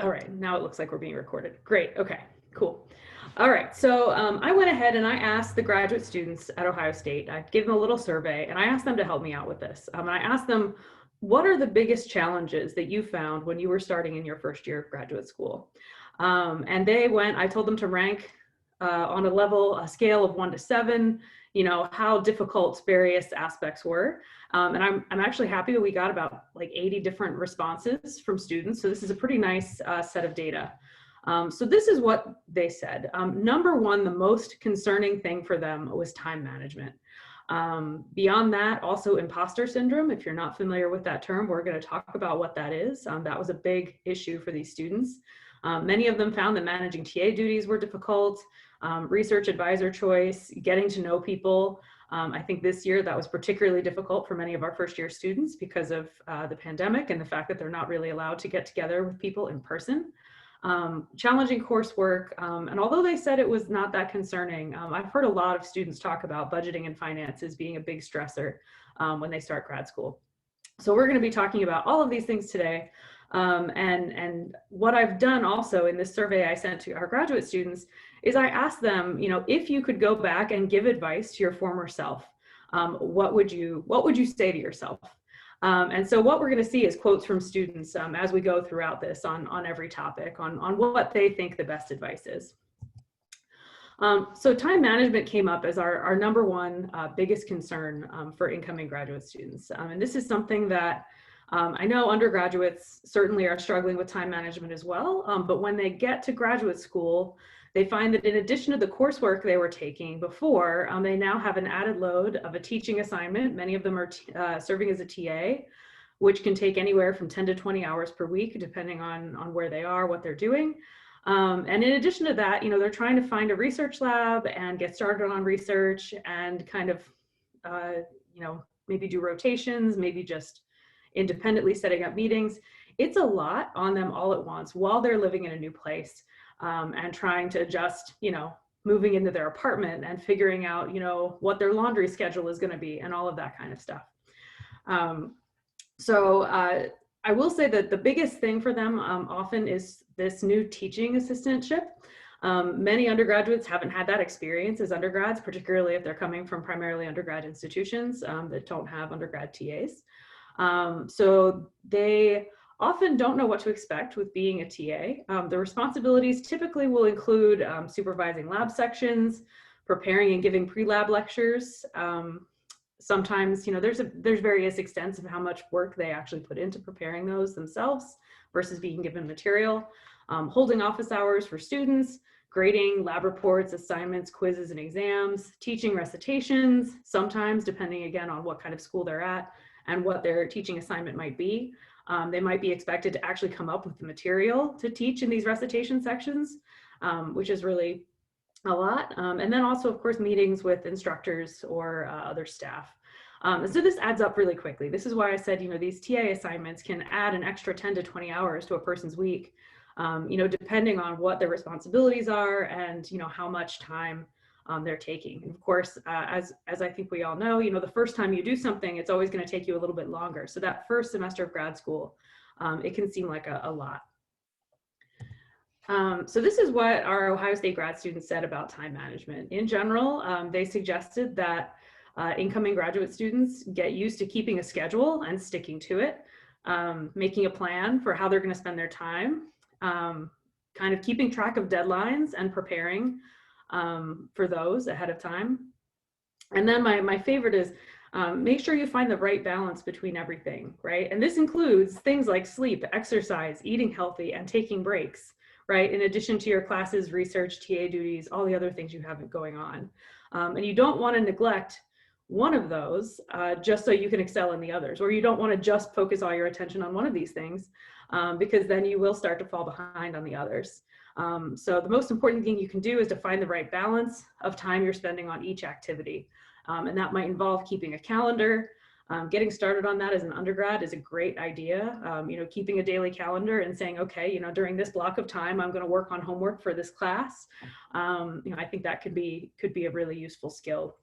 All right, now it looks like we're being recorded. Great, okay, cool. All right, so I went ahead and I asked the graduate students at Ohio State, I gave them a little survey and I asked them to help me out with this. And I asked them, what are the biggest challenges that you found when you were starting in your first year of graduate school? And I told them to rank on a scale of 1 to 7, how difficult various aspects were. And I'm actually happy that we got about like 80 different responses from students. So this is a pretty nice set of data. So this is what they said. Number one, the most concerning thing for them was time management. Beyond that, also imposter syndrome. If you're not familiar with that term, we're going to talk about what that is. That was a big issue for these students. Many of them found that managing TA duties were difficult, research advisor choice, getting to know people. I think this year that was particularly difficult for many of our first year students because of the pandemic and the fact that they're not really allowed to get together with people in person. Challenging coursework, and although they said it was not that concerning, I've heard a lot of students talk about budgeting and finances being a big stressor when they start grad school. So we're going to be talking about all of these things today. And what I've done also in this survey I sent to our graduate students is I asked them, if you could go back and give advice to your former self, what would you say to yourself? And so what we're going to see is quotes from students as we go throughout this on every topic on what they think the best advice is. So time management came up as our number one biggest concern for incoming graduate students. And this is something that I know undergraduates certainly are struggling with time management as well, but when they get to graduate school, they find that in addition to the coursework they were taking before, they now have an added load of a teaching assignment. Many of them are serving as a TA, which can take anywhere from 10 to 20 hours per week, depending on where they are, what they're doing. And in addition to that, they're trying to find a research lab and get started on research and kind of, maybe do rotations, maybe just independently setting up meetings. It's a lot on them all at once while they're living in a new place and trying to adjust, moving into their apartment and figuring out, what their laundry schedule is going to be and all of that kind of stuff. So I will say that the biggest thing for them often is this new teaching assistantship. Many undergraduates haven't had that experience as undergrads, particularly if they're coming from primarily undergrad institutions that don't have undergrad TAs. So they often don't know what to expect with being a TA. The responsibilities typically will include supervising lab sections, preparing and giving pre-lab lectures. Sometimes, there's various extents of how much work they actually put into preparing those themselves versus being given material, holding office hours for students, grading lab reports, assignments, quizzes, and exams, teaching recitations, sometimes depending again on what kind of school they're at and what their teaching assignment might be. They might be expected to actually come up with the material to teach in these recitation sections, which is really a lot. And then also, of course, meetings with instructors or other staff. And so this adds up really quickly. This is why I said, these TA assignments can add an extra 10 to 20 hours to a person's week, depending on what their responsibilities are and, how much time they're taking. And of course, as I think we all know, the first time you do something, it's always going to take you a little bit longer. So that first semester of grad school, it can seem like a lot. So this is what our Ohio State grad students said about time management. In general, they suggested that incoming graduate students get used to keeping a schedule and sticking to it, making a plan for how they're going to spend their time, kind of keeping track of deadlines and preparing for those ahead of time. And then my favorite is make sure you find the right balance between everything, right? And this includes things like sleep, exercise, eating healthy, and taking breaks, right? In addition to your classes, research, TA duties, all the other things you have going on. And you don't want to neglect one of those just so you can excel in the others, or you don't want to just focus all your attention on one of these things because then you will start to fall behind on the others. So the most important thing you can do is to find the right balance of time you're spending on each activity. And that might involve keeping a calendar. Getting started on that as an undergrad is a great idea. Keeping a daily calendar and saying, okay, during this block of time, I'm going to work on homework for this class. I think that could be a really useful skill.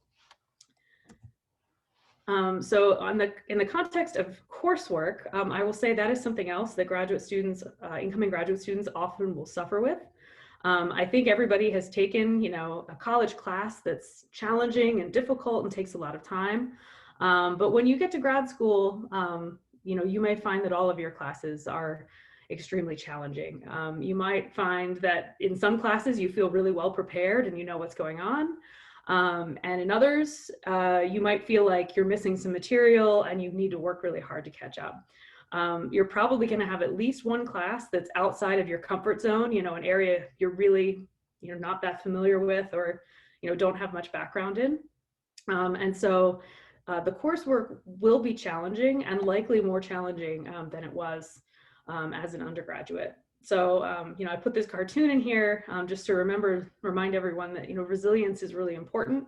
So in the context of coursework, I will say that is something else that graduate students, incoming graduate students often will suffer with. I think everybody has taken, a college class that's challenging and difficult and takes a lot of time. But when you get to grad school, you may find that all of your classes are extremely challenging. You might find that in some classes you feel really well prepared and you know what's going on. And in others, you might feel like you're missing some material and you need to work really hard to catch up. You're probably going to have at least one class that's outside of your comfort zone, an area you're really, not that familiar with or, don't have much background in. And so the coursework will be challenging and likely more challenging than it was as an undergraduate. So, I put this cartoon in here just to remind everyone that, resilience is really important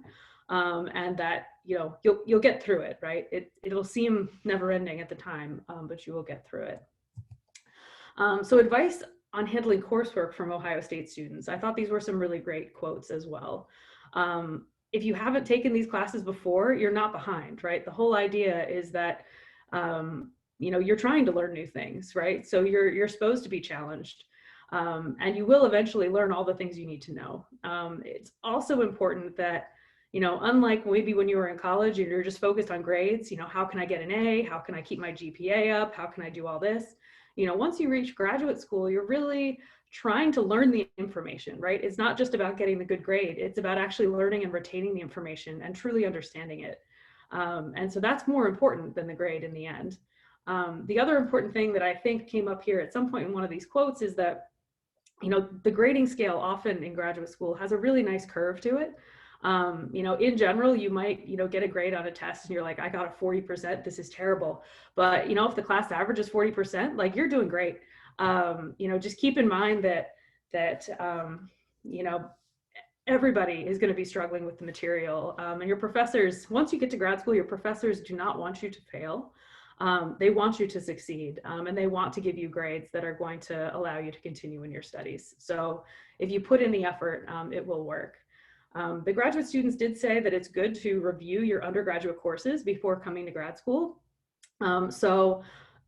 and that, you'll get through it, right? It'll seem never ending at the time, but you will get through it. So advice on handling coursework from Ohio State students. I thought these were some really great quotes as well. If you haven't taken these classes before, you're not behind, right? The whole idea is that, you're trying to learn new things, right? So you're supposed to be challenged. And you will eventually learn all the things you need to know. It's also important that, unlike maybe when you were in college and you're just focused on grades, how can I get an A? How can I keep my GPA up? How can I do all this? Once you reach graduate school, you're really trying to learn the information, right? It's not just about getting the good grade. It's about actually learning and retaining the information and truly understanding it. And so that's more important than the grade in the end. The other important thing that I think came up here at some point in one of these quotes is that, the grading scale often in graduate school has a really nice curve to it. In general, you might, get a grade on a test and you're like, I got a 40%, this is terrible. But, if the class average is 40%, like you're doing great. Just keep in mind that everybody is going to be struggling with the material. And your professors, once you get to grad school, your professors do not want you to fail. They want you to succeed, and they want to give you grades that are going to allow you to continue in your studies. So if you put in the effort, it will work. The graduate students did say that it's good to review your undergraduate courses before coming to grad school. So,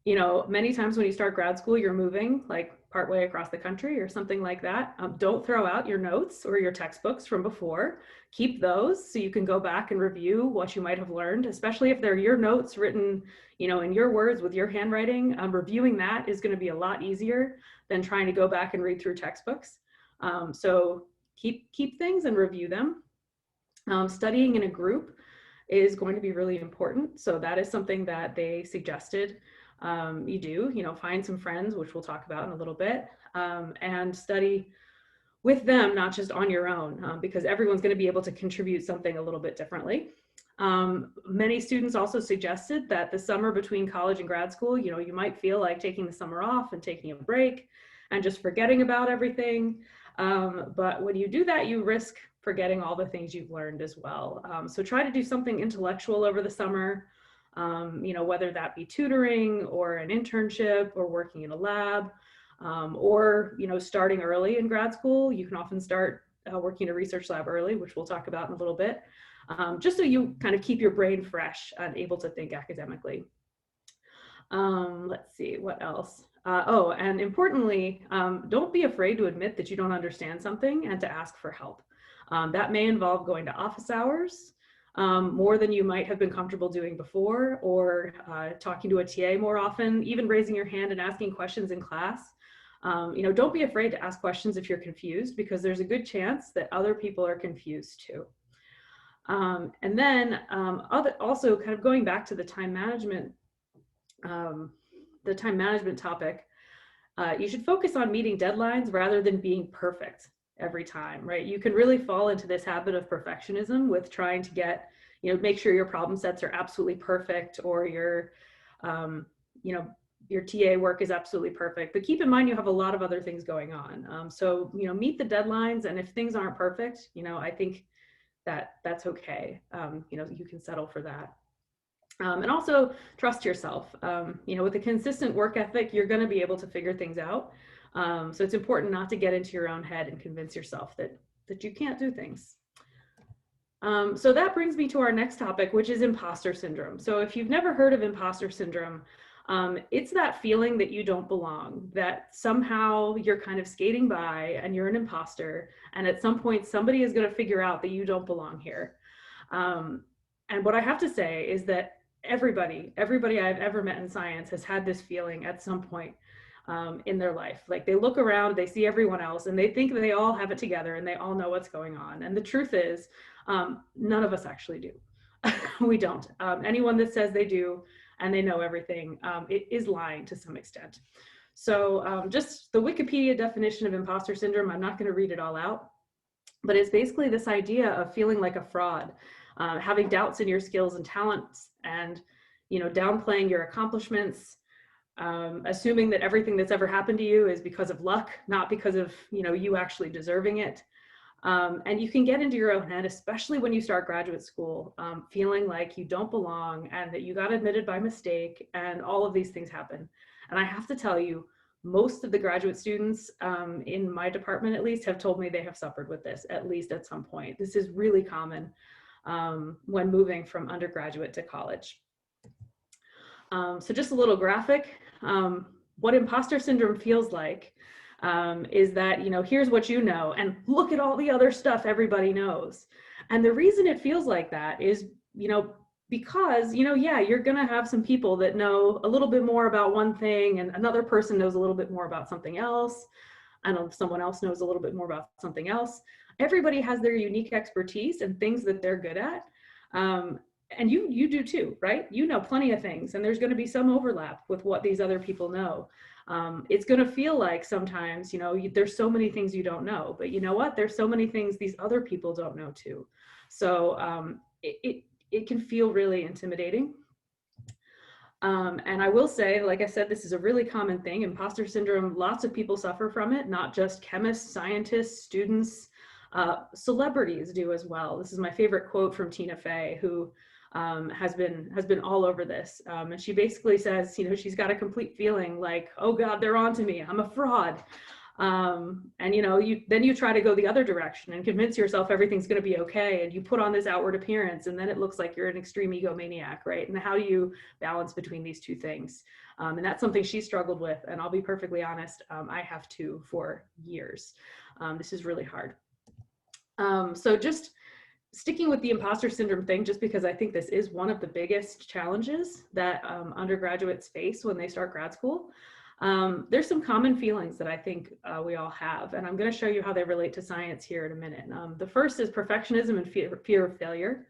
many times when you start grad school, you're moving like partway across the country or something like that. Don't throw out your notes or your textbooks from before. Keep those so you can go back and review what you might have learned, especially if they're your notes written, in your words with your handwriting. Reviewing that is going to be a lot easier than trying to go back and read through textbooks. So keep things and review them. Studying in a group is going to be really important. So that is something that they suggested you do, find some friends, which we'll talk about in a little bit, and study with them, not just on your own, because everyone's going to be able to contribute something a little bit differently. Many students also suggested that the summer between college and grad school, you might feel like taking the summer off and taking a break and just forgetting about everything. But when you do that, you risk forgetting all the things you've learned as well. So try to do something intellectual over the summer. Whether that be tutoring or an internship or working in a lab, or, starting early in grad school. You can often start working in a research lab early, which we'll talk about in a little bit, just so you kind of keep your brain fresh and able to think academically. Let's see, what else? And importantly, don't be afraid to admit that you don't understand something and to ask for help. That may involve going to office hours, more than you might have been comfortable doing before, or talking to a TA more often, even raising your hand and asking questions in class. Don't be afraid to ask questions if you're confused, because there's a good chance that other people are confused too. And then also kind of going back to the time management topic, you should focus on meeting deadlines rather than being perfect every time, right? You can really fall into this habit of perfectionism with trying to get, make sure your problem sets are absolutely perfect, or your TA work is absolutely perfect. But keep in mind, you have a lot of other things going on. So, meet the deadlines, and if things aren't perfect, I think that's okay. You can settle for that. And also trust yourself. With a consistent work ethic, you're going to be able to figure things out. So it's important not to get into your own head and convince yourself that you can't do things. So that brings me to our next topic, which is imposter syndrome. So if you've never heard of imposter syndrome, it's that feeling that you don't belong, that somehow you're kind of skating by and you're an imposter. And at some point, somebody is going to figure out that you don't belong here. And what I have to say is that everybody I've ever met in science has had this feeling at some point in their life. Like they look around, they see everyone else, and they think they all have it together and they all know what's going on. And the truth is, none of us actually do. We don't. Anyone that says they do and they know everything, it is lying to some extent. So just the Wikipedia definition of imposter syndrome, I'm not going to read it all out, but it's basically this idea of feeling like a fraud, having doubts in your skills and talents, and downplaying your accomplishments, assuming that everything that's ever happened to you is because of luck, not because of you actually deserving it. And you can get into your own head, especially when you start graduate school, feeling like you don't belong and that you got admitted by mistake, and all of these things happen. And I have to tell you, most of the graduate students in my department, at least, have told me they have suffered with this, at least at some point. This is really common when moving from undergraduate to college. So just a little graphic. What imposter syndrome feels like is that, here's what you know, and look at all the other stuff everybody knows. And the reason it feels like that is, because, yeah, you're going to have some people that know a little bit more about one thing, and another person knows a little bit more about something else, and someone else knows a little bit more about something else. Everybody has their unique expertise and things that they're good at. And you do too, right? You know plenty of things, and there's going to be some overlap with what these other people know. It's going to feel like sometimes, there's so many things you don't know, but you know what? There's so many things these other people don't know too. So it can feel really intimidating. And I will say, like I said, this is a really common thing. Imposter syndrome, lots of people suffer from it, not just chemists, scientists, students, celebrities do as well. This is my favorite quote from Tina Fey, who has been all over this. And she basically says, she's got a complete feeling like, oh God, they're on to me, I'm a fraud. And then you try to go the other direction and convince yourself everything's going to be okay, and you put on this outward appearance, and then it looks like you're an extreme egomaniac, right? And how do you balance between these two things? And that's something she struggled with, and I'll be perfectly honest, I have too, for years. This is really hard. So just sticking with the imposter syndrome thing, just because I think this is one of the biggest challenges that undergraduates face when they start grad school. There's some common feelings that I think we all have, and I'm going to show you how they relate to science here in a minute. The first is perfectionism and fear of failure,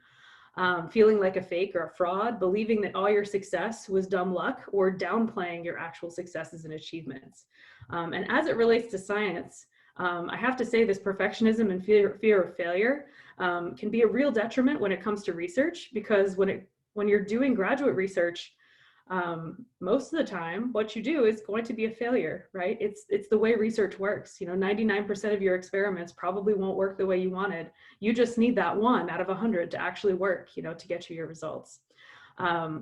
feeling like a fake or a fraud, believing that all your success was dumb luck, or downplaying your actual successes and achievements. And as it relates to science, I have to say this perfectionism and fear of failure can be a real detriment when it comes to research, because when you're doing graduate research, most of the time, what you do is going to be a failure, right? It's the way research works. 99% of your experiments probably won't work the way you wanted. You just need that 1 out of 100 to actually work, to get you your results.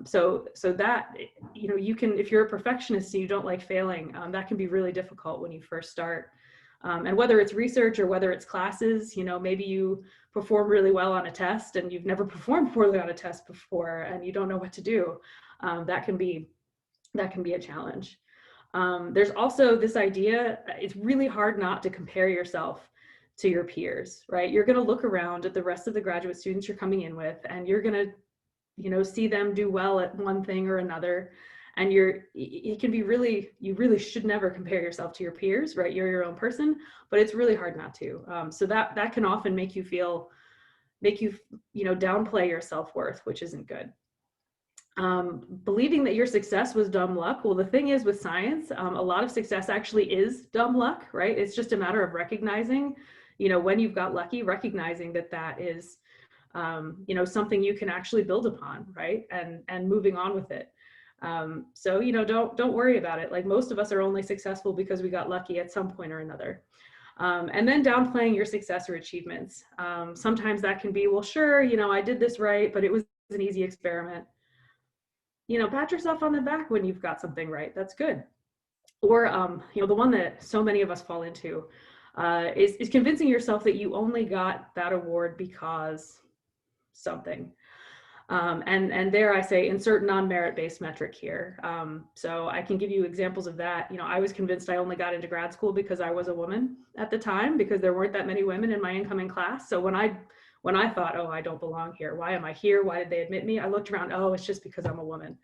So that, you can, if you're a perfectionist and you don't like failing, that can be really difficult when you first start. And whether it's research or whether it's classes, maybe you perform really well on a test and you've never performed poorly on a test before and you don't know what to do. That can be a challenge. There's also this idea, it's really hard not to compare yourself to your peers, right? You're going to look around at the rest of the graduate students you're coming in with, and you're going to, see them do well at one thing or another. And it can be you really should never compare yourself to your peers, right? You're your own person, but it's really hard not to. So that can often make you downplay your self-worth, which isn't good. Believing that your success was dumb luck. Well, the thing is with science, a lot of success actually is dumb luck, right? It's just a matter of recognizing, when you've got lucky, recognizing that is, something you can actually build upon, right? And moving on with it. So, don't worry about it. Like, most of us are only successful because we got lucky at some point or another. And then downplaying your success or achievements. Sometimes that can be, well, sure, I did this right, but it was an easy experiment. Pat yourself on the back when you've got something right. That's good. Or, the one that so many of us fall into is convincing yourself that you only got that award because something. And there I say, insert non-merit-based metric here. So I can give you examples of that. I was convinced I only got into grad school because I was a woman at the time, because there weren't that many women in my incoming class. So when I thought, oh, I don't belong here, why am I here? Why did they admit me? I looked around, oh, it's just because I'm a woman.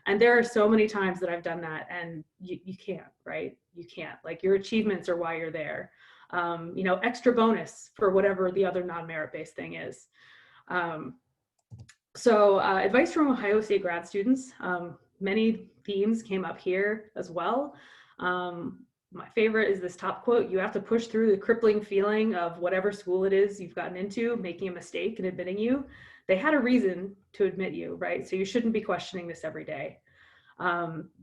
And there are so many times that I've done that, and you can't, right? You can't. Like, your achievements are why you're there. Extra bonus for whatever the other non-merit-based thing is. So advice from Ohio State grad students, many themes came up here as well. My favorite is this top quote: "You have to push through the crippling feeling of whatever school it is you've gotten into, making a mistake and admitting you. They had a reason to admit you, right? So you shouldn't be questioning this every day.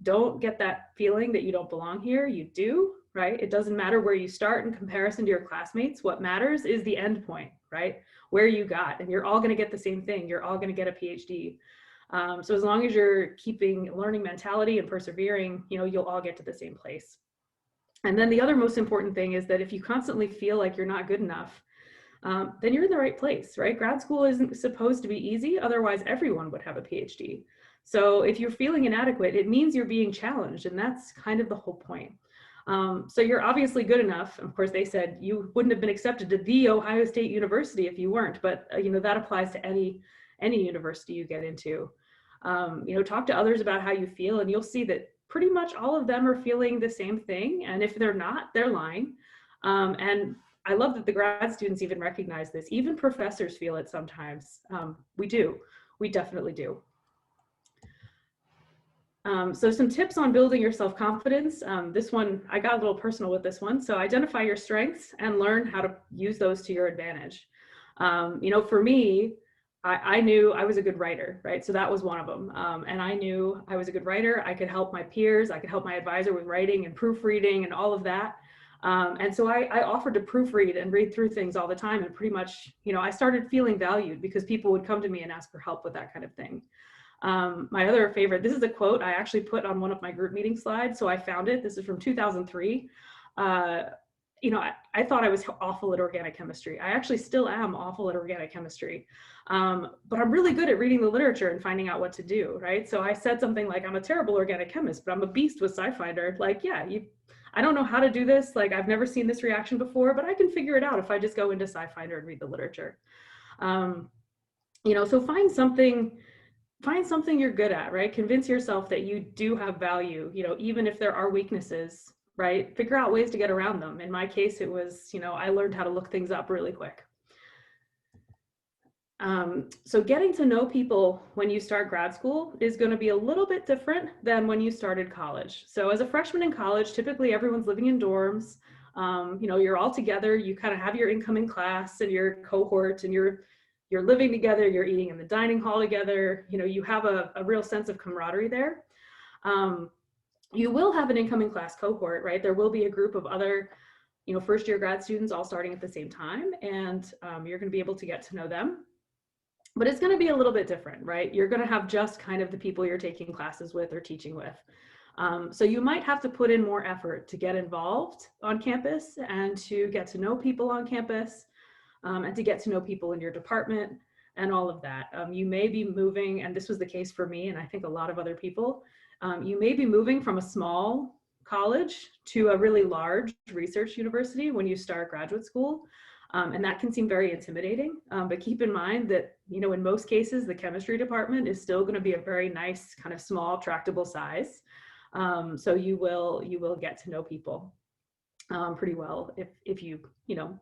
Don't get that feeling that you don't belong here. You do, right? It doesn't matter where you start in comparison to your classmates. What matters is the end point, right? Where you got, and you're all going to get the same thing. You're all going to get a PhD. So as long as you're keeping learning mentality and persevering, you'll all get to the same place. And then the other most important thing is that if you constantly feel like you're not good enough, then you're in the right place, right? Grad school isn't supposed to be easy. Otherwise, everyone would have a PhD. So if you're feeling inadequate, it means you're being challenged, and that's kind of the whole point. So you're obviously good enough. Of course, they said you wouldn't have been accepted to the Ohio State University if you weren't, but that applies to any university you get into. Talk to others about how you feel, and you'll see that pretty much all of them are feeling the same thing. And if they're not, they're lying. And I love that the grad students even recognize this. Even professors feel it sometimes. We do. We definitely do. So some tips on building your self-confidence. This one, I got a little personal with this one. So identify your strengths and learn how to use those to your advantage. For me, I knew I was a good writer, right? So that was one of them. And I knew I was a good writer. I could help my peers. I could help my advisor with writing and proofreading and all of that. And so I offered to proofread and read through things all the time. And pretty much, I started feeling valued because people would come to me and ask for help with that kind of thing. My other favorite, this is a quote I actually put on one of my group meeting slides. So I found it. This is from 2003. I thought I was awful at organic chemistry. I actually still am awful at organic chemistry. But I'm really good at reading the literature and finding out what to do, right? So I said something like, I'm a terrible organic chemist, but I'm a beast with SciFinder. Like, yeah, I don't know how to do this. Like, I've never seen this reaction before, but I can figure it out if I just go into SciFinder and read the literature. So find something you're good at, right? Convince yourself that you do have value, even if there are weaknesses, right? Figure out ways to get around them. In my case, it was, I learned how to look things up really quick. So getting to know people when you start grad school is going to be a little bit different than when you started college. So as a freshman in college, typically everyone's living in dorms. You're all together. You kind of have your incoming class and your cohort, and you're living together, you're eating in the dining hall together, you have a real sense of camaraderie there. You will have an incoming class cohort, right? There will be a group of other, first year grad students all starting at the same time, and you're gonna be able to get to know them. But it's gonna be a little bit different, right? You're gonna have just kind of the people you're taking classes with or teaching with. So you might have to put in more effort to get involved on campus and to get to know people on campus. And to get to know people in your department and all of that. You may be moving, and this was the case for me, and I think a lot of other people, you may be moving from a small college to a really large research university when you start graduate school. And that can seem very intimidating, but keep in mind that, in most cases, the chemistry department is still gonna be a very nice, kind of small, tractable size. So you will get to know people pretty well if you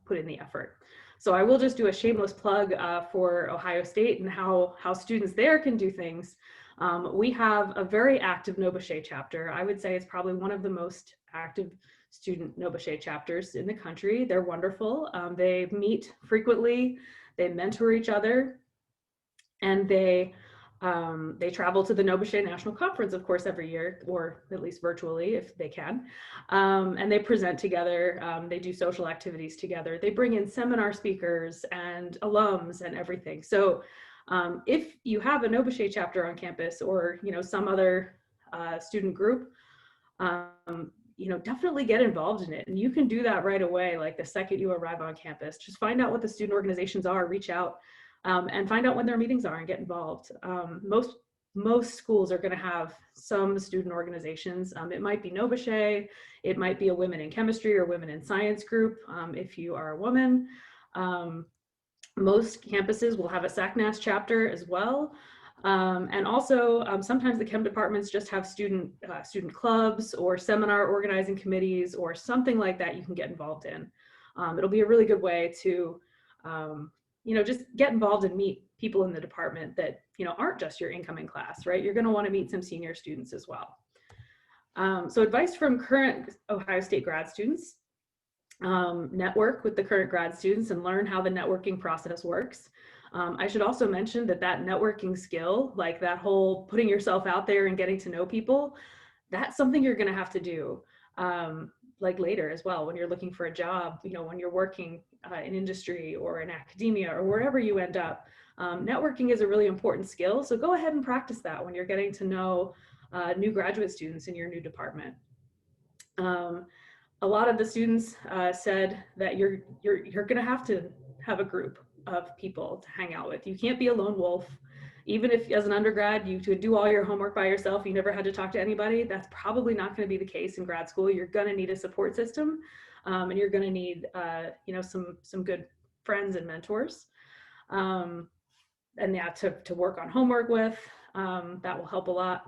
put in the effort. So I will just do a shameless plug for Ohio State and how students there can do things. We have a very active NOBCChE chapter. I would say it's probably one of the most active student NOBCChE chapters in the country. They're wonderful. They meet frequently, they mentor each other, and they travel to the NOBCChE National Conference, of course, every year, or at least virtually if they can. And they present together, they do social activities together. They bring in seminar speakers and alums and everything. So if you have a NOBCChE chapter on campus or, some other student group, definitely get involved in it. And you can do that right away, like the second you arrive on campus. Just find out what the student organizations are, reach out. and find out when their meetings are and get involved. Most schools are going to have some student organizations. It might be NOBCChE, it might be a women in chemistry or women in science group if you are a woman. Most campuses will have a SACNAS chapter as well. And also sometimes the chem departments just have student clubs or seminar organizing committees or something like that you can get involved in. It'll be a really good way to just get involved and meet people in the department that aren't just your incoming class, right? You're going to want to meet some senior students as well. So advice from current Ohio State grad students: network with the current grad students and learn how the networking process works. I should also mention that networking skill, like that whole putting yourself out there and getting to know people, that's something you're going to have to do like later as well when you're looking for a job, when you're working in industry or in academia or wherever you end up. Networking is a really important skill, so go ahead and practice that when you're getting to know new graduate students in your new department. A lot of the students said that you're going to have a group of people to hang out with. You can't be a lone wolf. Even if as an undergrad you could do all your homework by yourself, you never had to talk to anybody, that's probably not going to be the case in grad school. You're going to need a support system, and you're going to need some good friends and mentors, and yeah, to work on homework with. That will help a lot.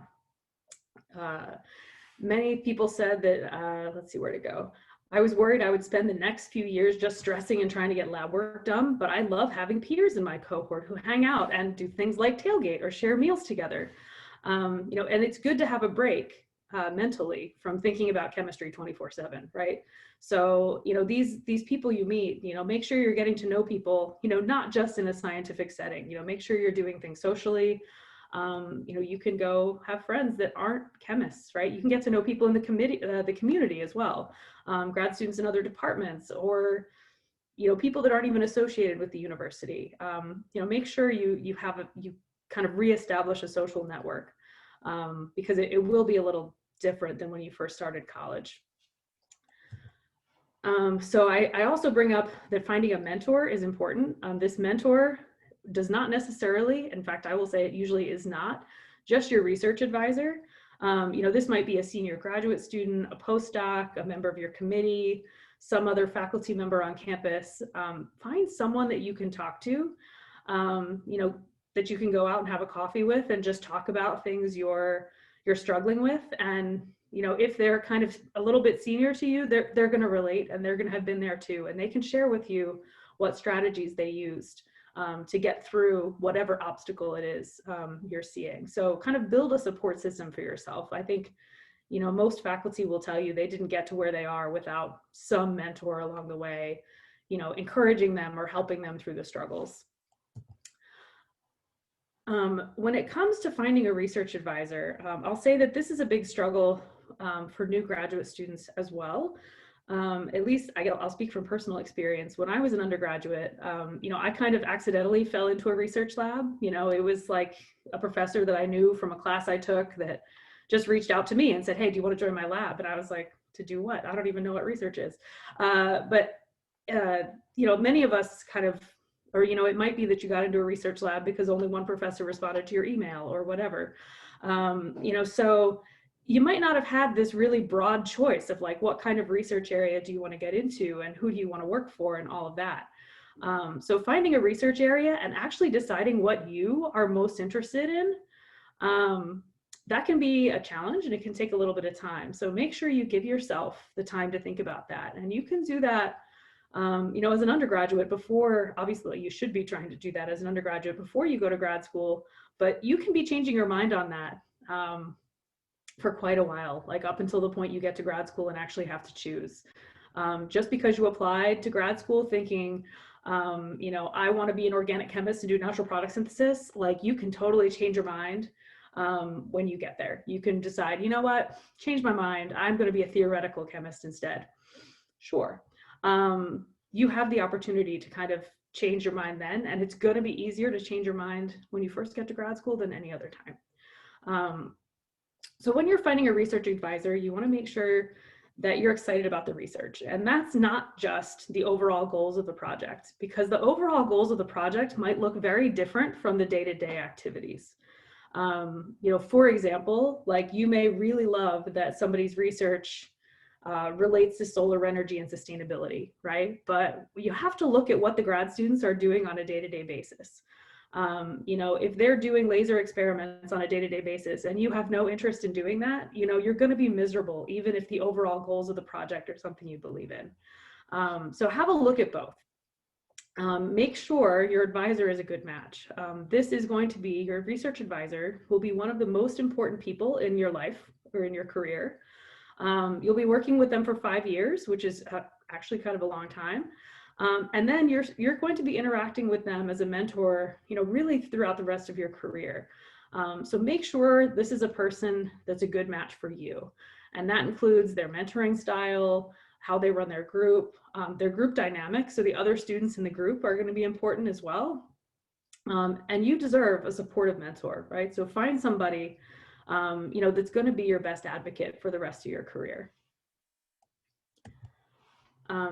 Many people said that, let's see where to go. I was worried I would spend the next few years just stressing and trying to get lab work done, but I love having peers in my cohort who hang out and do things like tailgate or share meals together. And it's good to have a break mentally from thinking about chemistry 24/7, right? So, these people you meet, make sure you're getting to know people, not just in a scientific setting, make sure you're doing things socially. You can go have friends that aren't chemists, right? You can get to know people in the community as well. Grad students in other departments, or people that aren't even associated with the university. Make sure you kind of reestablish a social network, because it will be a little different than when you first started college. So I also bring up that finding a mentor is important. This mentor does not necessarily, in fact, I will say it usually is not just your research advisor. This might be a senior graduate student, a postdoc, a member of your committee, some other faculty member on campus. Find someone that you can talk to, that you can go out and have a coffee with and just talk about things you're struggling with. And if they're kind of a little bit senior to you, they're going to relate, and they're going to have been there too, and they can share with you what strategies they used to get through whatever obstacle it is you're seeing. So kind of build a support system for yourself. I think, most faculty will tell you they didn't get to where they are without some mentor along the way, encouraging them or helping them through the struggles. When it comes to finding a research advisor, I'll say that this is a big struggle for new graduate students as well. At least I'll speak from personal experience. When I was an undergraduate, I kind of accidentally fell into a research lab. It was like a professor that I knew from a class I took that just reached out to me and said, "Hey, do you want to join my lab?" And I was like, "To do what? I don't even know what research is." But many of us kind of, or it might be that you got into a research lab because only one professor responded to your email or whatever. So you might not have had this really broad choice of like, what kind of research area do you want to get into and who do you want to work for and all of that. So finding a research area and actually deciding what you are most interested in, that can be a challenge, and it can take a little bit of time. So make sure you give yourself the time to think about that. And you can do that, as an undergraduate before. Obviously you should be trying to do that as an undergraduate before you go to grad school, but you can be changing your mind on that for quite a while, like up until the point you get to grad school and actually have to choose. Just because you applied to grad school thinking, I want to be an organic chemist and do natural product synthesis, like you can totally change your mind when you get there. You can decide, you know what, change my mind, I'm going to be a theoretical chemist instead. Sure. You have the opportunity to kind of change your mind then, and it's going to be easier to change your mind when you first get to grad school than any other time. So when you're finding a research advisor, you want to make sure that you're excited about the research. And that's not just the overall goals of the project, because the overall goals of the project might look very different from the day-to-day activities. For example, like you may really love that somebody's research relates to solar energy and sustainability, right? But you have to look at what the grad students are doing on a day-to-day basis. If they're doing laser experiments on a day-to-day basis and you have no interest in doing that, you're going to be miserable, even if the overall goals of the project are something you believe in. So have a look at both. Make sure your advisor is a good match. This is going to be, your research advisor will be one of the most important people in your life or in your career. You'll be working with them for 5 years, which is actually kind of a long time. And then you're going to be interacting with them as a mentor, really throughout the rest of your career. So make sure this is a person that's a good match for you. And that includes their mentoring style, how they run their group dynamic. So the other students in the group are going to be important as well. And you deserve a supportive mentor, right? So find somebody, that's going to be your best advocate for the rest of your career.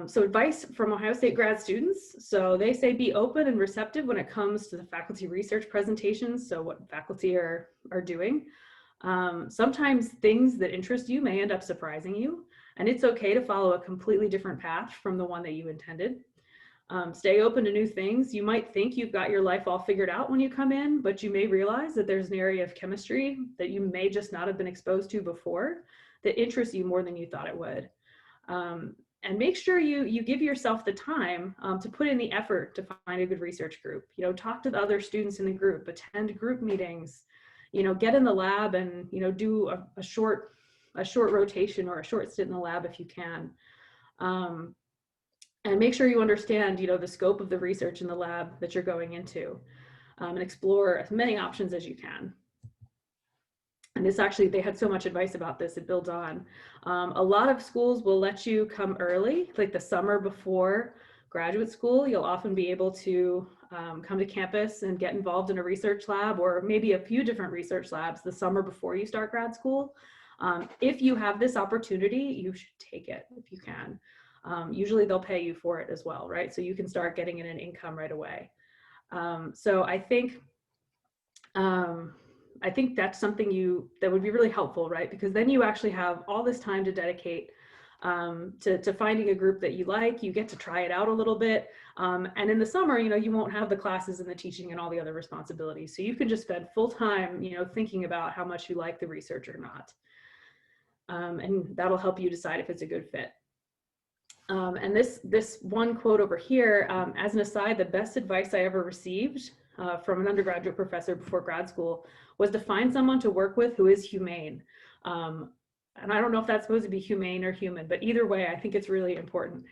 So advice from Ohio State grad students. So they say be open and receptive when it comes to the faculty research presentations. So what faculty are doing. Sometimes things that interest you may end up surprising you, and it's okay to follow a completely different path from the one that you intended. Stay open to new things. You might think you've got your life all figured out when you come in, but you may realize that there's an area of chemistry that you may just not have been exposed to before that interests you more than you thought it would. And make sure you give yourself the time to put in the effort to find a good research group. Talk to the other students in the group, attend group meetings, get in the lab and, do a short rotation or a short stint in the lab if you can. And make sure you understand, the scope of the research in the lab that you're going into, and explore as many options as you can. And this actually, they had so much advice about this, it builds on. A lot of schools will let you come early, like the summer before graduate school. You'll often be able to come to campus and get involved in a research lab, or maybe a few different research labs the summer before you start grad school. If you have this opportunity, you should take it if you can. Usually they'll pay you for it as well, right? So you can start getting in an income right away. So I think that's something that would be really helpful, right? Because then you actually have all this time to dedicate to finding a group that you like. You get to try it out a little bit. And in the summer, you won't have the classes and the teaching and all the other responsibilities. So you can just spend full time, thinking about how much you like the research or not. And that'll help you decide if it's a good fit. And this one quote over here, as an aside, the best advice I ever received from an undergraduate professor before grad school was to find someone to work with who is humane. And I don't know if that's supposed to be humane or human, but either way, I think it's really important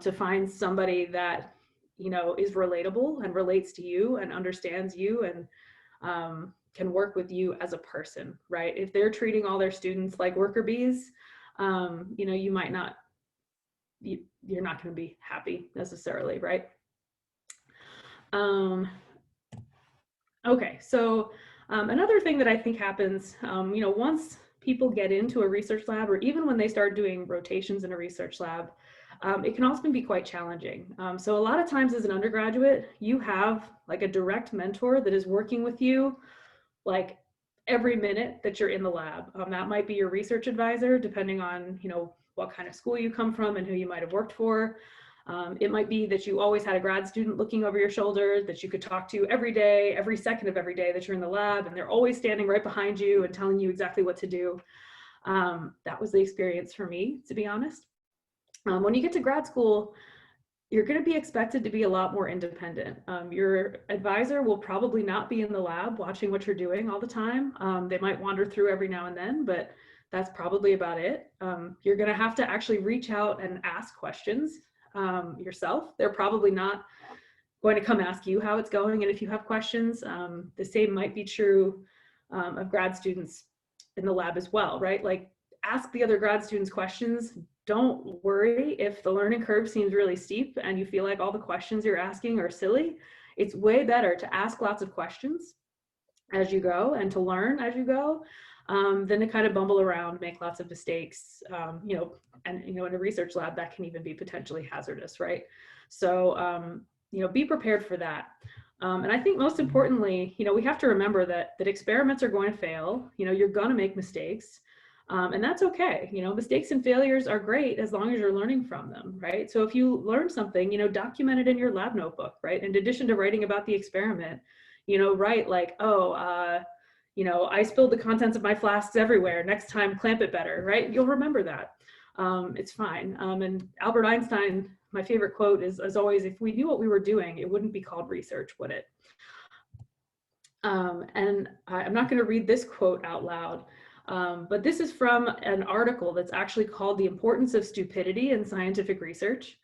to find somebody that, is relatable and relates to you and understands you and can work with you as a person, right? If they're treating all their students like worker bees, you might not, you're not going to be happy necessarily, right? Okay, so another thing that I think happens, once people get into a research lab, or even when they start doing rotations in a research lab, it can often be quite challenging. So a lot of times as an undergraduate, you have like a direct mentor that is working with you like every minute that you're in the lab. That might be your research advisor, depending on, what kind of school you come from and who you might have worked for. It might be that you always had a grad student looking over your shoulder that you could talk to every day, every second of every day that you're in the lab, and they're always standing right behind you and telling you exactly what to do. That was the experience for me, to be honest. When you get to grad school, you're going to be expected to be a lot more independent. Your advisor will probably not be in the lab watching what you're doing all the time. They might wander through every now and then, but that's probably about it. You're going to have to actually reach out and ask questions yourself. They're probably not going to come ask you how it's going. And if you have questions, the same might be true of grad students in the lab as well, right? Like, ask the other grad students questions. Don't worry if the learning curve seems really steep and you feel like all the questions you're asking are silly. It's way better to ask lots of questions as you go and to learn as you go. than to kind of bumble around, make lots of mistakes, and in a research lab that can even be potentially hazardous, right? So be prepared for that. And I think most importantly, we have to remember that experiments are going to fail. You're going to make mistakes. And that's okay. Mistakes and failures are great as long as you're learning from them, right? So if you learn something, document it in your lab notebook, right? In addition to writing about the experiment, write like, I spilled the contents of my flasks everywhere. Next time, clamp it better, right? You'll remember that. It's fine. And Albert Einstein, my favorite quote is, as always, if we knew what we were doing, it wouldn't be called research, would it? And I'm not going to read this quote out loud, but this is from an article that's actually called The Importance of Stupidity in Scientific Research,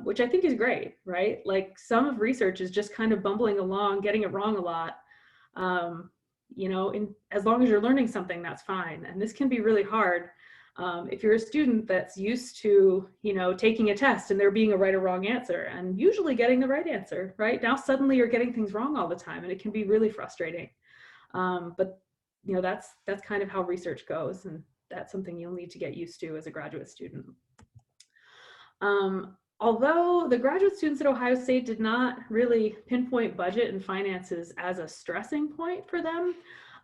which I think is great, right? Like some of research is just kind of bumbling along, getting it wrong a lot. As long as you're learning something, that's fine. And this can be really hard. If you're a student that's used to, taking a test and there being a right or wrong answer and usually getting the right answer, right? Now suddenly you're getting things wrong all the time and it can be really frustrating. But that's kind of how research goes, and that's something you'll need to get used to as a graduate student. Although the graduate students at Ohio State did not really pinpoint budget and finances as a stressing point for them,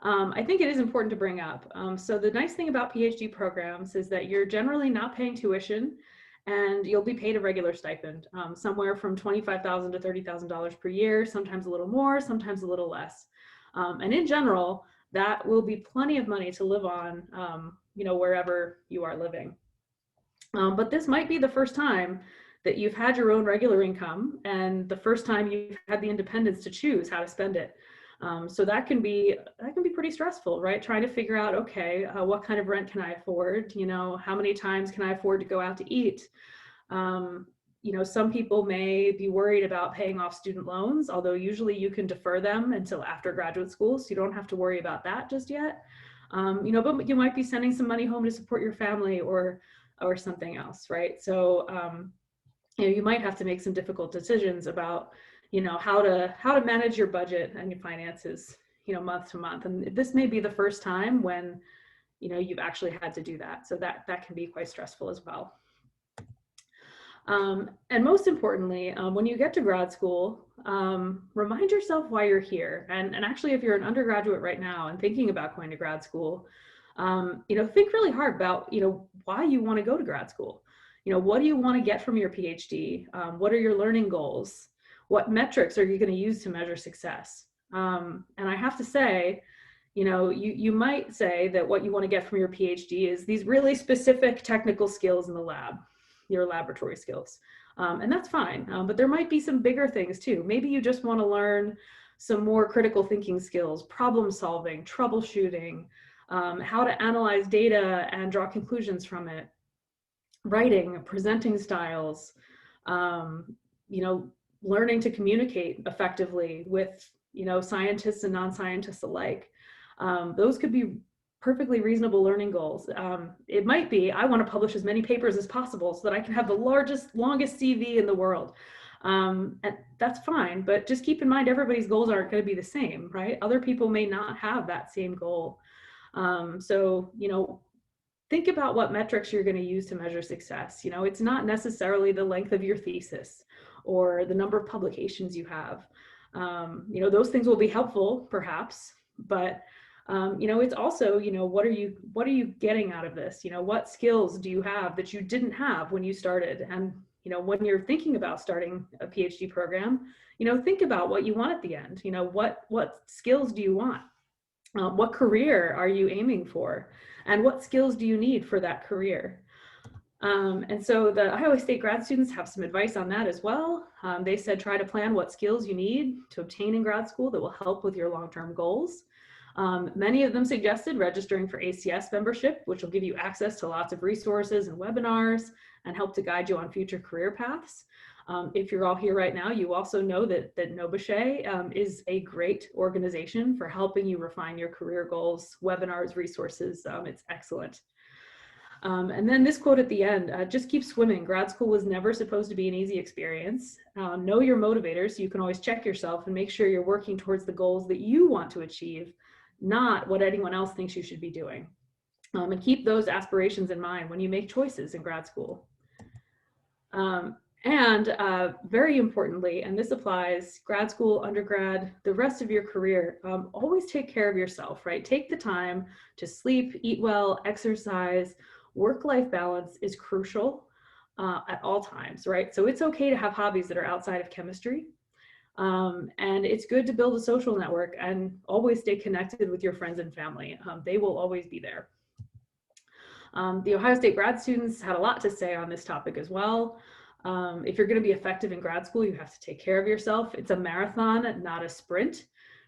I think it is important to bring up. So the nice thing about PhD programs is that you're generally not paying tuition and you'll be paid a regular stipend, somewhere from $25,000 to $30,000 per year, sometimes a little more, sometimes a little less. And in general, that will be plenty of money to live on, wherever you are living. But this might be the first time that you've had your own regular income and the first time you've had the independence to choose how to spend it. So that can be pretty stressful, right? Trying to figure out, okay, what kind of rent can I afford? How many times can I afford to go out to eat? Some people may be worried about paying off student loans, although usually you can defer them until after graduate school, so you don't have to worry about that just yet. But you might be sending some money home to support your family or something else, right? So you might have to make some difficult decisions about how to manage your budget and your finances month to month, and this may be the first time when you've actually had to do that, so that can be quite stressful as well. And most importantly, when you get to grad school, remind yourself why you're here, and actually if you're an undergraduate right now and thinking about going to grad school, think really hard about why you want to go to grad school. What do you want to get from your PhD? What are your learning goals? What metrics are you going to use to measure success? And I have to say, you might say that what you want to get from your PhD is these really specific technical skills in the lab, your laboratory skills. And that's fine, but there might be some bigger things too. Maybe you just want to learn some more critical thinking skills, problem solving, troubleshooting, how to analyze data and draw conclusions from it, writing, presenting styles, learning to communicate effectively with, scientists and non-scientists alike. Those could be perfectly reasonable learning goals. It might be, I want to publish as many papers as possible so that I can have the longest CV in the world. And that's fine, but just keep in mind, everybody's goals aren't going to be the same, right? Other people may not have that same goal. So, think about what metrics you're going to use to measure success. It's not necessarily the length of your thesis or the number of publications you have. Those things will be helpful perhaps, but it's also, what are you getting out of this? What skills do you have that you didn't have when you started? And, when you're thinking about starting a PhD program, think about what you want at the end. What skills do you want? What career are you aiming for? And what skills do you need for that career? And so the Ohio State grad students have some advice on that as well. They said, try to plan what skills you need to obtain in grad school that will help with your long-term goals. Many of them suggested registering for ACS membership, which will give you access to lots of resources and webinars and help to guide you on future career paths. If you're all here right now, you also know that NOBCChE is a great organization for helping you refine your career goals, webinars, resources. It's excellent. And then this quote at the end, just keep swimming. Grad school was never supposed to be an easy experience. Know your motivators so you can always check yourself and make sure you're working towards the goals that you want to achieve, not what anyone else thinks you should be doing. And keep those aspirations in mind when you make choices in grad school. And very importantly, and this applies grad school, undergrad, the rest of your career, always take care of yourself, right? Take the time to sleep, eat well, exercise. Work-life balance is crucial at all times, right? So it's okay to have hobbies that are outside of chemistry. And it's good to build a social network and always stay connected with your friends and family. They will always be there. The Ohio State grad students had a lot to say on this topic as well. If you're going to be effective in grad school, you have to take care of yourself. It's a marathon, not a sprint,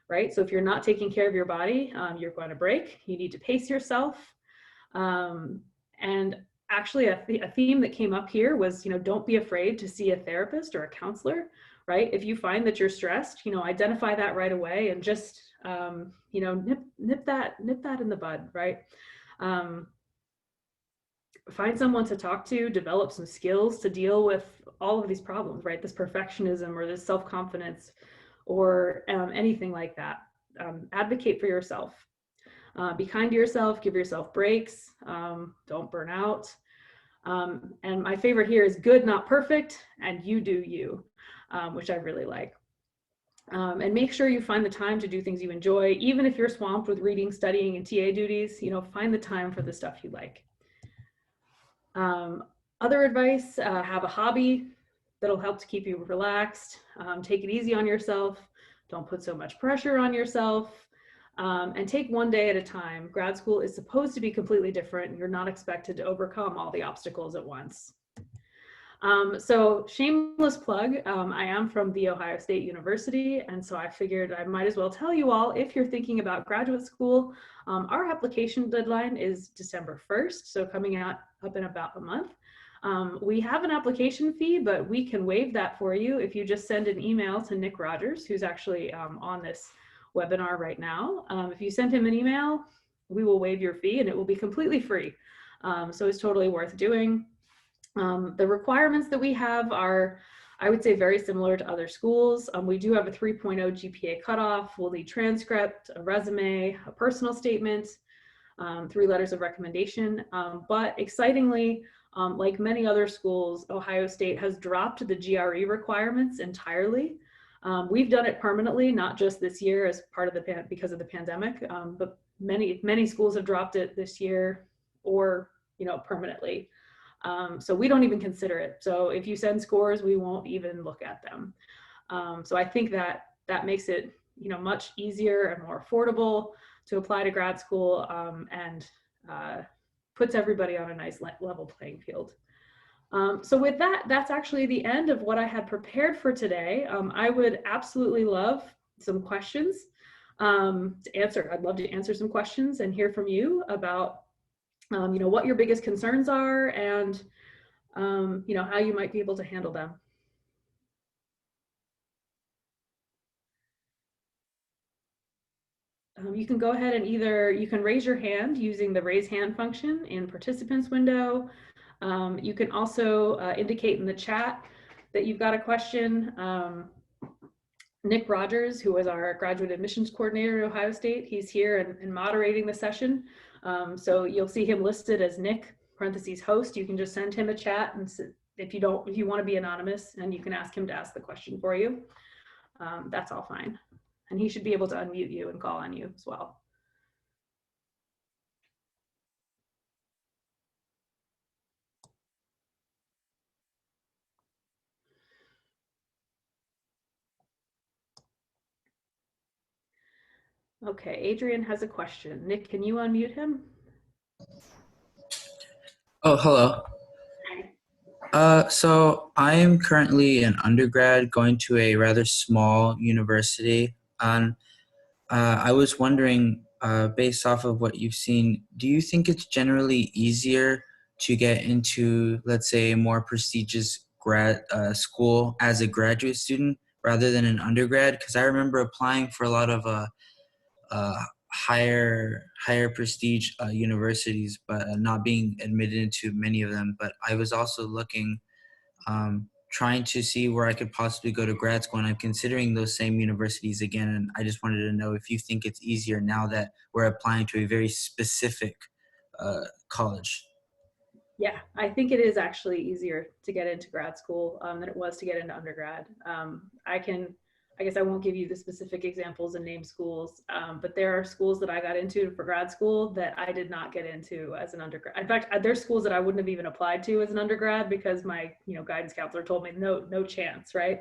right? So if you're not taking care of your body, you're going to break. You need to pace yourself. And actually a theme that came up here was, don't be afraid to see a therapist or a counselor, right? If you find that you're stressed, identify that right away and just, nip that in the bud, right? Find someone to talk to, develop some skills to deal with all of these problems, right? This perfectionism or this self-confidence or anything like that. Advocate for yourself. Be kind to yourself, give yourself breaks, don't burn out. And my favorite here is good, not perfect, and you do you, which I really like. And make sure you find the time to do things you enjoy, even if you're swamped with reading, studying, and TA duties, find the time for the stuff you like. Other advice, have a hobby that'll help to keep you relaxed. Take it easy on yourself. Don't put so much pressure on yourself. And take one day at a time. Grad school is supposed to be completely different. You're not expected to overcome all the obstacles at once. So shameless plug, I am from The Ohio State University, and so I figured I might as well tell you all, if you're thinking about graduate school, our application deadline is December 1st, so coming up in about a month. We have an application fee, but we can waive that for you if you just send an email to Nick Rogers, who's actually on this webinar right now. If you send him an email, we will waive your fee and it will be completely free. So it's totally worth doing. The requirements that we have are, I would say, very similar to other schools. We do have a 3.0 GPA cutoff. We'll need transcript, a resume, a personal statement, 3 letters of recommendation. But excitingly, like many other schools, Ohio State has dropped the GRE requirements entirely. We've done it permanently, not just this year as part of because of the pandemic, but many schools have dropped it this year or permanently. So we don't even consider it. So if you send scores, we won't even look at them. So I think that makes it much easier and more affordable to apply to grad school, and puts everybody on a nice level playing field. So with that, that's actually the end of what I had prepared for today. I would absolutely love some questions to answer. I'd love to answer some questions and hear from you about what your biggest concerns are and how you might be able to handle them. You can go ahead and you can raise your hand using the raise hand function in participants window. You can also indicate in the chat that you've got a question. Nick Rogers, who is our graduate admissions coordinator at Ohio State, he's here and moderating the session. So you'll see him listed as Nick parentheses host. You can just send him a chat, and if you want to be anonymous, and you can ask him to ask the question for you. That's all fine. And he should be able to unmute you and call on you as well. Okay, Adrian has a question. Nick, can you unmute him? Oh, hello. So I am currently an undergrad going to a rather small university. And I was wondering, based off of what you've seen, do you think it's generally easier to get into, let's say, a more prestigious grad school as a graduate student rather than an undergrad? Because I remember applying for a lot of higher prestige universities, but not being admitted into many of them. But I was also looking, trying to see where I could possibly go to grad school, and I'm considering those same universities again. And I just wanted to know if you think it's easier now that we're applying to a very specific college. Yeah, I think it is actually easier to get into grad school than it was to get into undergrad. I guess I won't give you the specific examples and name schools, but there are schools that I got into for grad school that I did not get into as an undergrad. In fact, there's schools that I wouldn't have even applied to as an undergrad because my, guidance counselor told me no chance, right?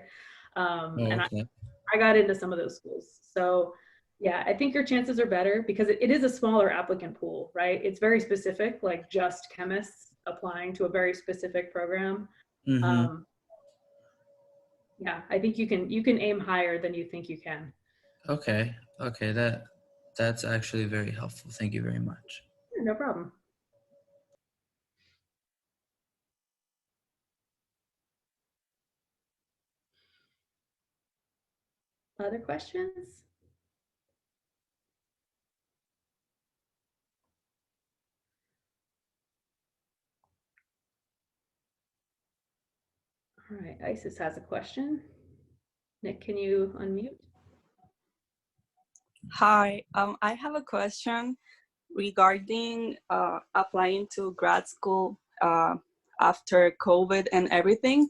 Oh, And okay. I got into some of those schools. So yeah, I think your chances are better because it is a smaller applicant pool, right? It's very specific, like just chemists applying to a very specific program. Mm-hmm. Um, yeah, I think you can aim higher than you think you can. Okay. Okay. That's actually very helpful. Thank you very much. Yeah, no problem. Other questions? All right, Isis has a question. Nick, can you unmute? Hi, I have a question regarding applying to grad school after COVID and everything.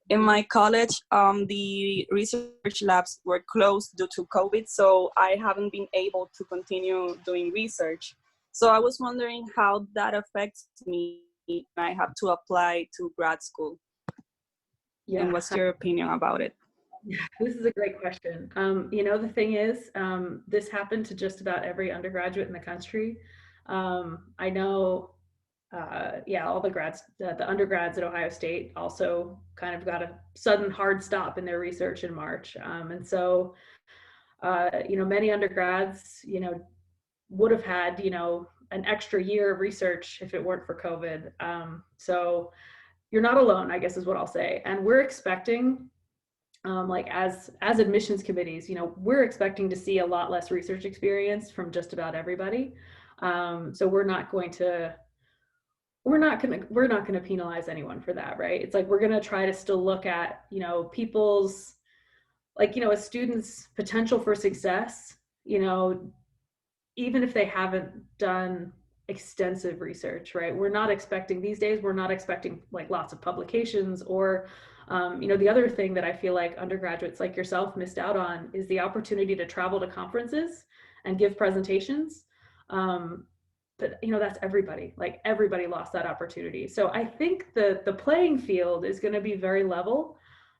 In my college, the research labs were closed due to COVID, so I haven't been able to continue doing research. So I was wondering how that affects me when I have to apply to grad school. Yeah, And what's your opinion about it? this is a great question. The thing is, this happened to just about every undergraduate in the country. I know, all the undergrads at Ohio State also kind of got a sudden hard stop in their research in March. And so, many undergrads, would have had, an extra year of research if it weren't for COVID. So you're not alone, I guess is what I'll say. And we're expecting, like as admissions committees, we're expecting to see a lot less research experience from just about everybody. So we're not going to penalize anyone for that, right? It's like we're going to try to still look at, people's, like, a student's potential for success, even if they haven't done extensive research, right? We're not expecting these days, we're not expecting like lots of publications or, the other thing that I feel like undergraduates like yourself missed out on is the opportunity to travel to conferences and give presentations. But that's everybody, like everybody lost that opportunity. So I think the playing field is going to be very level,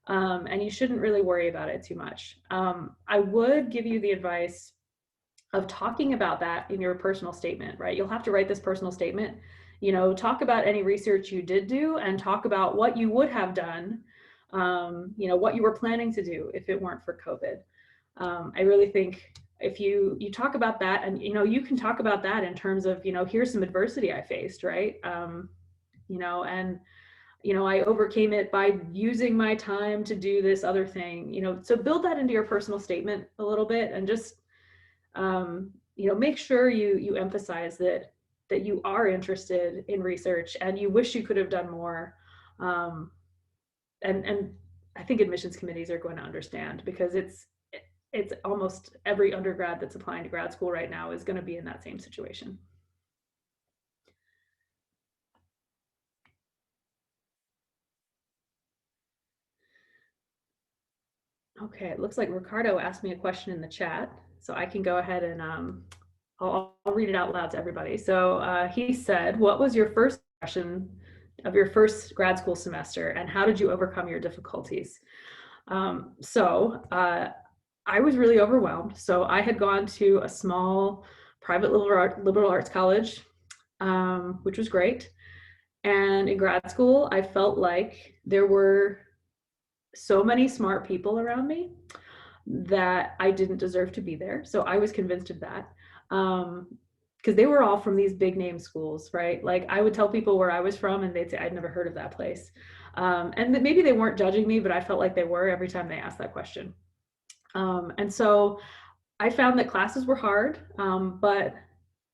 and you shouldn't really worry about it too much. I would give you the advice of talking about that in your personal statement, right? You'll have to write this personal statement, talk about any research you did do and talk about what you would have done, what you were planning to do if it weren't for COVID. I really think if you talk about that and, you can talk about that in terms of, here's some adversity I faced, right? And, I overcame it by using my time to do this other thing, so build that into your personal statement a little bit and just, make sure you emphasize that you are interested in research and you wish you could have done more. And I think admissions committees are going to understand because it's almost every undergrad that's applying to grad school right now is going to be in that same situation. Okay, it looks like Ricardo asked me a question in the chat, so I can go ahead and I'll read it out loud to everybody. So he said, what was your first impression of your first grad school semester and how did you overcome your difficulties? I was really overwhelmed. So I had gone to a small private liberal arts college, which was great. And in grad school, I felt like there were so many smart people around me that I didn't deserve to be there. So I was convinced of that. Because they were all from these big name schools, right? Like I would tell people where I was from and they'd say, I'd never heard of that place. And maybe they weren't judging me, but I felt like they were every time they asked that question. And so I found that classes were hard, but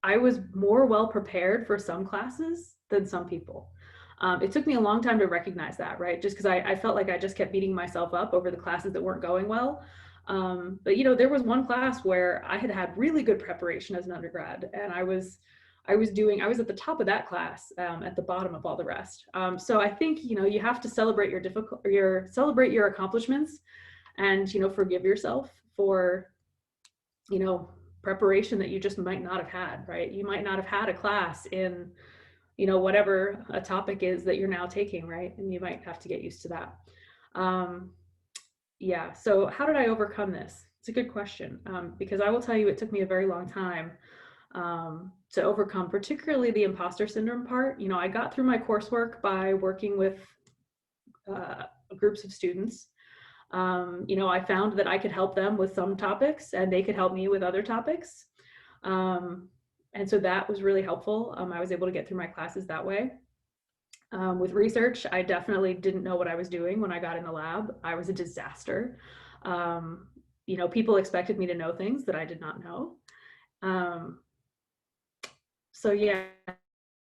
I was more well prepared for some classes than some people. It took me a long time to recognize that, right? Just because I felt like I just kept beating myself up over the classes that weren't going well. But you know, there was one class where I had really good preparation as an undergrad, and I was at the top of that class, at the bottom of all the rest. So I think, you know, you have to celebrate your accomplishments, and, you know, forgive yourself for, you know, preparation that you just might not have had, right? You might not have had a class in, you know, whatever a topic is that you're now taking, right? And you might have to get used to that. Yeah, so how did I overcome this? It's a good question, because I will tell you, it took me a very long time to overcome, particularly the imposter syndrome part. You know, I got through my coursework by working with groups of students. You know, I found that I could help them with some topics and they could help me with other topics. And so that was really helpful. I was able to get through my classes that way. With research, I definitely didn't know what I was doing when I got in the lab. I was a disaster. You know, people expected me to know things that I did not know. So yeah,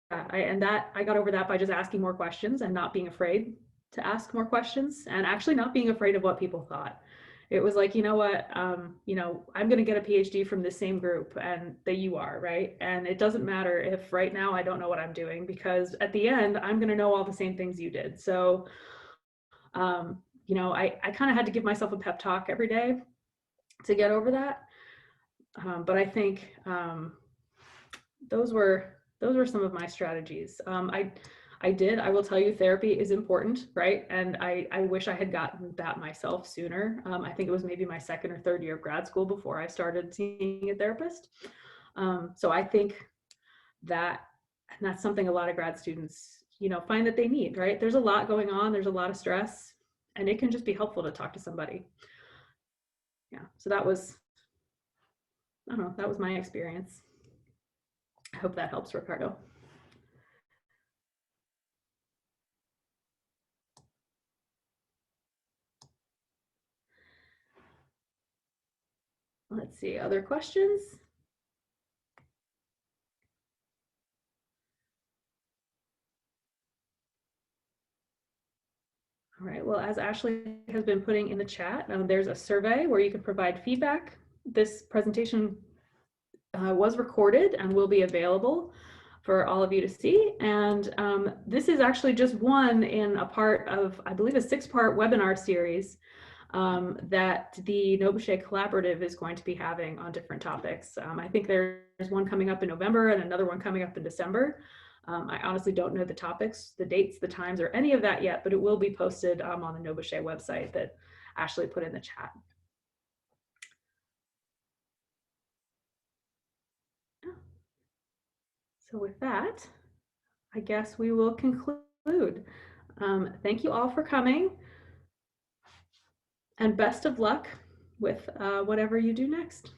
I got over that by just asking more questions and not being afraid to ask more questions, and actually not being afraid of what people thought. It was like, you know what, you know, I'm going to get a PhD from the same group and that you are, right? And it doesn't matter if right now I don't know what I'm doing, because at the end, I'm going to know all the same things you did. So, you know, I kind of had to give myself a pep talk every day to get over that. But I think those were some of my strategies. I will tell you, therapy is important, right? And I wish I had gotten that myself sooner. I think it was maybe my second or third year of grad school before I started seeing a therapist. So I think that, and that's something a lot of grad students, you know, find that they need, right? There's a lot going on, there's a lot of stress, and it can just be helpful to talk to somebody. Yeah, so that was, I don't know, that was my experience. I hope that helps, Ricardo. Let's see, other questions? All right, well, as Ashley has been putting in the chat, there's a survey where you can provide feedback. This presentation was recorded and will be available for all of you to see. And this is actually just one in a part of, I believe, a 6-part webinar series that the NOBCChE Collaborative is going to be having on different topics. I think there's one coming up in November and another one coming up in December. I honestly don't know the topics, the dates, the times, or any of that yet, but it will be posted on the NOBCChE website that Ashley put in the chat. So with that, I guess we will conclude. Thank you all for coming, and best of luck with whatever you do next.